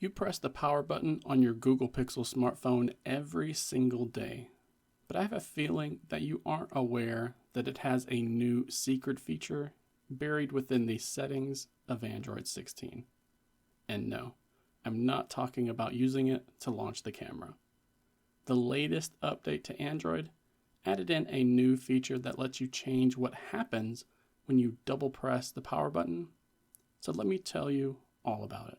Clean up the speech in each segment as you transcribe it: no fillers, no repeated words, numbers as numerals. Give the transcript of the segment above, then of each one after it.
You press the power button on your Google Pixel smartphone every single day, but I have a feeling that you aren't aware that it has a new secret feature buried within the settings of Android 16. And no, I'm not talking about using it to launch the camera. The latest update to Android added in a new feature that lets you change what happens when you double press the power button. So let me tell you all about it.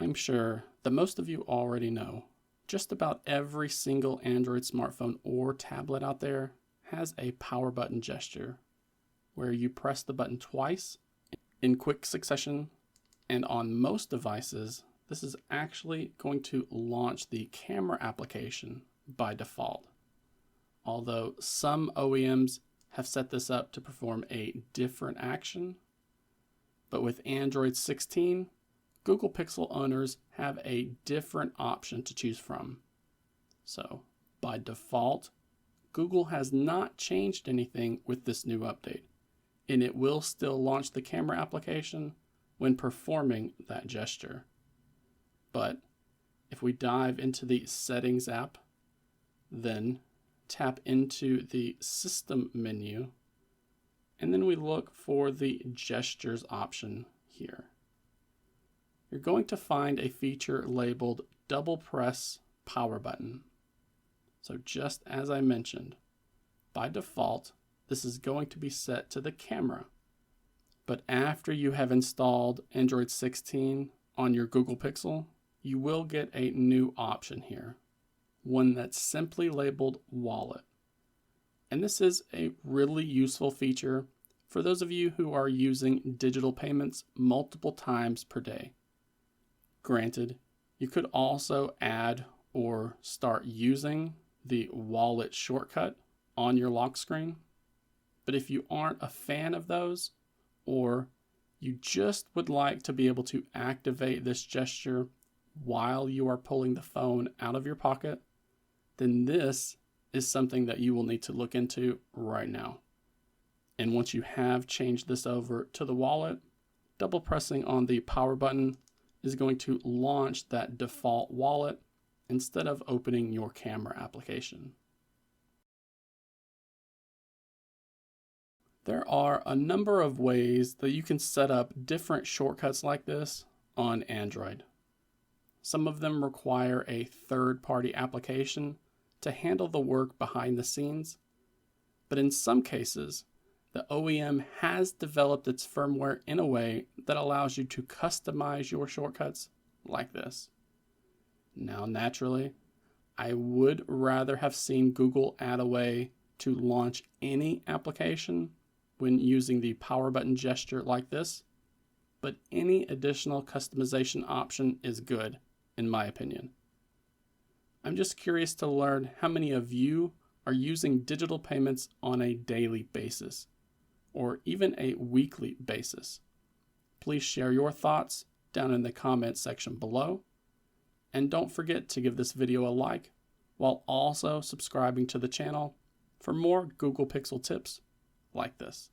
I'm sure that most of you already know just about every single Android smartphone or tablet out there has a power button gesture where you press the button twice in quick succession, and on most devices this is actually going to launch the camera application by default. Although some OEMs have set this up to perform a different action, but with Android 16, Google Pixel owners have a different option to choose from. So, by default, Google has not changed anything with this new update, and it will still launch the camera application when performing that gesture. But if we dive into the Settings app, then tap into the System menu, and then we look for the Gestures option here. You're going to find a feature labeled Double Press Power Button. So just as I mentioned, by default, this is going to be set to the camera. But after you have installed Android 16 on your Google Pixel, you will get a new option here, one that's simply labeled Wallet. And this is a really useful feature for those of you who are using digital payments multiple times per day. Granted, you could also add or start using the wallet shortcut on your lock screen, but if you aren't a fan of those, or you just would like to be able to activate this gesture while you are pulling the phone out of your pocket, then this is something that you will need to look into right now. And once you have changed this over to the wallet, double pressing on the power button is going to launch that default wallet instead of opening your camera application. There are a number of ways that you can set up different shortcuts like this on Android. Some of them require a third-party application to handle the work behind the scenes, but in some cases, the OEM has developed its firmware in a way that allows you to customize your shortcuts like this. Now, naturally, I would rather have seen Google add a way to launch any application when using the power button gesture like this, but any additional customization option is good, in my opinion. I'm just curious to learn how many of you are using digital payments on a daily basis, or even a weekly basis. Please share your thoughts down in the comments section below, and don't forget to give this video a like while also subscribing to the channel for more Google Pixel tips like this.